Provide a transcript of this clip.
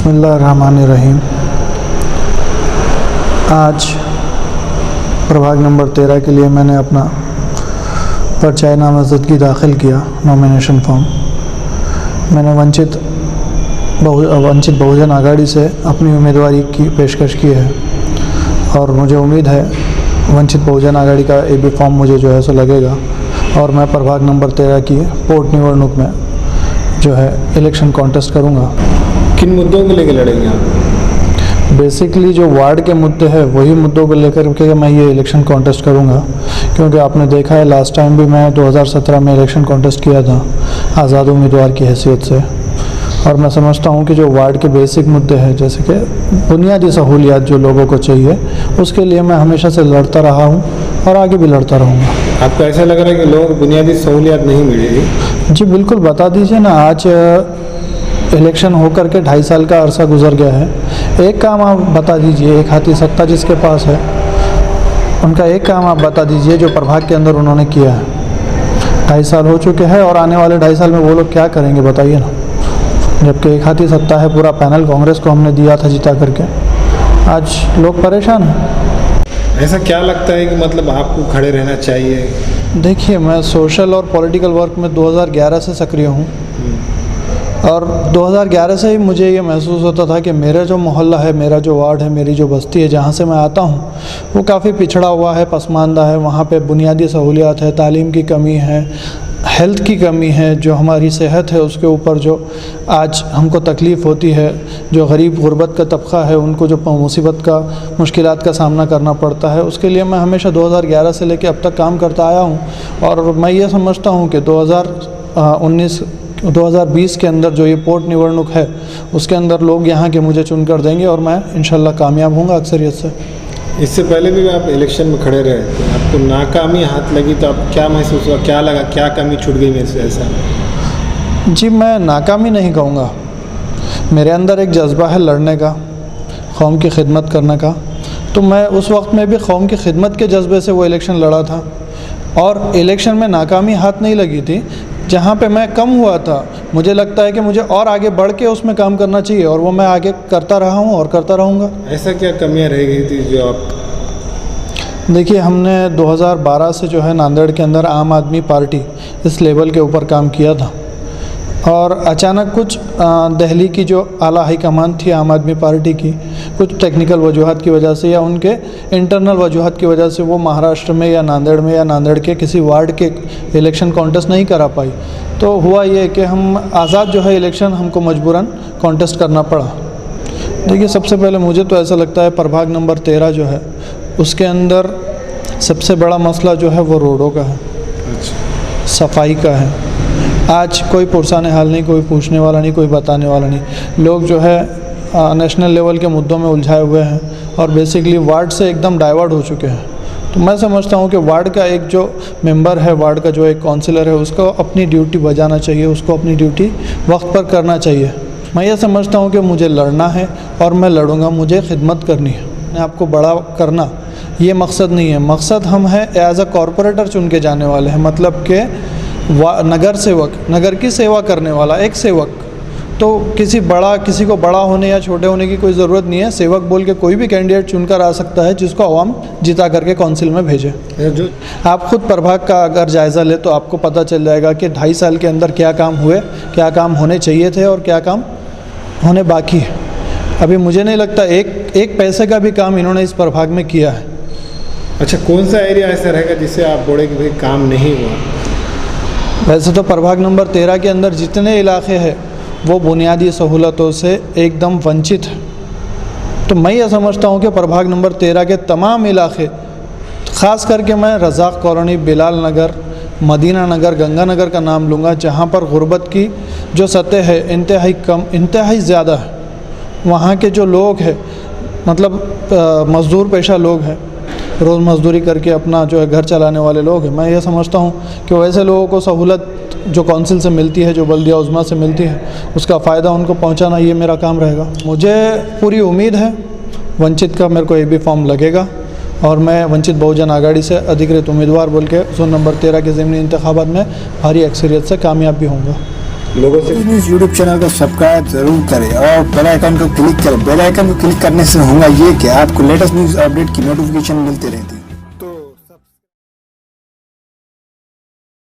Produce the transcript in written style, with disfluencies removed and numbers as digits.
बिस्मिल्लाहिर्रहमानिर्रहीम। आज प्रभाग नंबर 13 के लिए मैंने अपना पर्चा नामज़दगी दाखिल किया, नॉमिनेशन फॉर्म। मैंने वंचित बहुजन आघाड़ी से अपनी उम्मीदवारी की पेशकश की है और मुझे उम्मीद है वंचित बहुजन आघाड़ी का AB फॉर्म मुझे जो है सो लगेगा और मैं प्रभाग नंबर 13 की पोट निवडणूक में जो है इलेक्शन कॉन्टेस्ट करूँगा। किन मुद्दों को लेकर लड़ेंगे आप? बेसिकली जो वार्ड के मुद्दे हैं वही मुद्दों को लेकर के मैं ये इलेक्शन कॉन्टेस्ट करूँगा, क्योंकि आपने देखा है लास्ट टाइम भी मैं 2017 में इलेक्शन कॉन्टेस्ट किया था आज़ाद उम्मीदवार की हैसियत से। और मैं समझता हूँ कि जो वार्ड के बेसिक मुद्दे हैं, जैसे कि बुनियादी सहूलियात जो लोगों को चाहिए, उसके लिए मैं हमेशा से लड़ता रहा हूँ और आगे भी लड़ता रहूँगा। आपको ऐसा लग रहा है कि लोगों को बुनियादी सहूलियात नहीं मिलेगी? जी बिल्कुल, बता दीजिए ना। आज इलेक्शन होकर के 2.5 साल का अरसा गुजर गया है। एक काम आप बता दीजिए, एक हाथी सत्ता जिसके पास है, उनका एक काम आप बता दीजिए जो प्रभाग के अंदर उन्होंने किया है। 2.5 साल हो चुके हैं और आने वाले 2.5 साल में वो लोग क्या करेंगे बताइए ना। जबकि एक हाथी सत्ता है, पूरा पैनल कांग्रेस को हमने दिया था जिता करके। आज लोग परेशान हैं। ऐसा क्या लगता है कि मतलब आपको खड़े रहना चाहिए? देखिए, मैं सोशल और पॉलिटिकल वर्क में 2011 से सक्रिय हूँ और 2011 से ही मुझे ये महसूस होता था कि मेरा जो मोहल्ला है, मेरा जो वार्ड है, मेरी जो बस्ती है जहाँ से मैं आता हूँ, वो काफ़ी पिछड़ा हुआ है, पसमानदा है। वहाँ पे बुनियादी सहूलियात है, तालीम की कमी है, हेल्थ की कमी है, जो हमारी सेहत है उसके ऊपर जो आज हमको तकलीफ़ होती है, जो गरीब गुरबत का तबका है उनको जो मुसीबत का, मुश्किलात का सामना करना पड़ता है, उसके लिए मैं हमेशा 2011 से लेकर अब तक काम करता आया हूँ। और मैं ये समझता हूँ कि 2020 के अंदर जो ये पोट निवडणूक है उसके अंदर लोग यहाँ के मुझे चुन कर देंगे और मैं इंशाल्लाह कामयाब हूँगा अक्सरियत से। इससे पहले भी आप इलेक्शन में खड़े रहे थे, आपको नाकामी हाथ लगी तो आप क्या महसूस हुआ, क्या लगा, क्या कमी छूट गई मेरे से ऐसा? जी, मैं नाकामी नहीं कहूँगा। मेरे अंदर एक जज्बा है लड़ने का, कौम की खिदमत करने का। तो मैं उस वक्त में भी कौम की खिदमत के जज्बे से वो इलेक्शन लड़ा था और इलेक्शन में नाकामी हाथ नहीं लगी थी। जहाँ पे मैं कम हुआ था, मुझे लगता है कि मुझे और आगे बढ़ के उसमें काम करना चाहिए और वो मैं आगे करता रहा हूँ और करता रहूँगा। ऐसा क्या कमियाँ रह गई थी जो आप? देखिए, हमने 2012 से जो है नांदेड़ के अंदर आम आदमी पार्टी इस लेवल के ऊपर काम किया था और अचानक कुछ दिल्ली की जो आला हाईकमान थी आम आदमी पार्टी की, कुछ टेक्निकल वजूहत की वजह से या उनके इंटरनल वजूहत की वजह से वो महाराष्ट्र में या नांदेड़ के किसी वार्ड के इलेक्शन कॉन्टेस्ट नहीं करा पाई। तो हुआ ये कि हम आज़ाद जो है इलेक्शन हमको मजबूरन कॉन्टेस्ट करना पड़ा। देखिए, सबसे पहले मुझे तो ऐसा लगता है प्रभाग नंबर 13 जो है उसके अंदर सबसे बड़ा मसला जो है वो रोडों का है, सफाई का है। आज कोई पुरसाने हाल नहीं, कोई पूछने वाला नहीं, कोई बताने वाला नहीं। लोग जो है नेशनल लेवल के मुद्दों में उलझाए हुए हैं और बेसिकली वार्ड से एकदम डाइवर्ट हो चुके हैं। तो मैं समझता हूँ कि वार्ड का एक जो मेंबर है, वार्ड का जो एक काउंसिलर है, उसको अपनी ड्यूटी बजाना चाहिए, उसको अपनी ड्यूटी वक्त पर करना चाहिए। मैं ये समझता हूँ कि मुझे लड़ना है और मैं लड़ूंगा, मुझे खिदमत करनी है। मैं आपको बड़ा करना ये मकसद नहीं है। मकसद हम है एज अ कॉरपोरेटर चुन के जाने वाले हैं, मतलब कि नगर सेवक, नगर की सेवा करने वाला एक सेवक। तो किसी को बड़ा होने या छोटे होने की कोई ज़रूरत नहीं है। सेवक बोल के कोई भी कैंडिडेट चुनकर आ सकता है जिसको अवाम जिता करके काउंसिल में भेजे। आप खुद प्रभाग का अगर जायज़ा ले तो आपको पता चल जाएगा कि 2.5 साल के अंदर क्या काम हुए, क्या काम होने चाहिए थे और क्या काम होने बाकी है। अभी मुझे नहीं लगता एक पैसे का भी काम इन्होंने इस प्रभाग में किया है। अच्छा, कौन सा एरिया ऐसा रहेगा जिससे आप बोले कि भाई काम नहीं हुआ? वैसे तो प्रभाग नंबर 13 के अंदर जितने इलाके हैं वो बुनियादी सहूलतों से एकदम वंचित है। तो मैं ये समझता हूँ कि प्रभाग नंबर 13 के तमाम इलाके, ख़ास करके मैं रज़ाक कॉलोनी, बिलाल नगर, मदीना नगर, गंगा नगर का नाम लूँगा, जहाँ पर गुरबत की जो सतह है इंतहाई कम, इंतहाई ज़्यादा है। वहाँ के जो लोग हैं, मतलब मज़दूर पेशा लोग हैं, रोज़ मजदूरी करके अपना जो है घर चलाने वाले लोग हैं। मैं ये समझता हूँ कि वैसे लोगों को सहूलत जो काउंसिल से मिलती है, जो बल्दिया उज़्मा से मिलती है, उसका फ़ायदा उनको पहुँचाना ये मेरा काम रहेगा। मुझे पूरी उम्मीद है वंचित का मेरे को AB फॉर्म लगेगा और मैं वंचित बहुजन आघाड़ी से अधिकृत उम्मीदवार बोल के जोन नंबर 13 के ज़मीनी इंतखाबात में भारी अक्सरियत से कामयाब भी होऊंगा। लोगों से न्यूज़ यूट्यूब चैनल को सब्सक्राइब जरूर करें और बेल आइकन को क्लिक करें। बेल आइकन को क्लिक करने से होगा ये कि आपको लेटेस्ट न्यूज़ अपडेट की नोटिफिकेशन मिलती रहती है।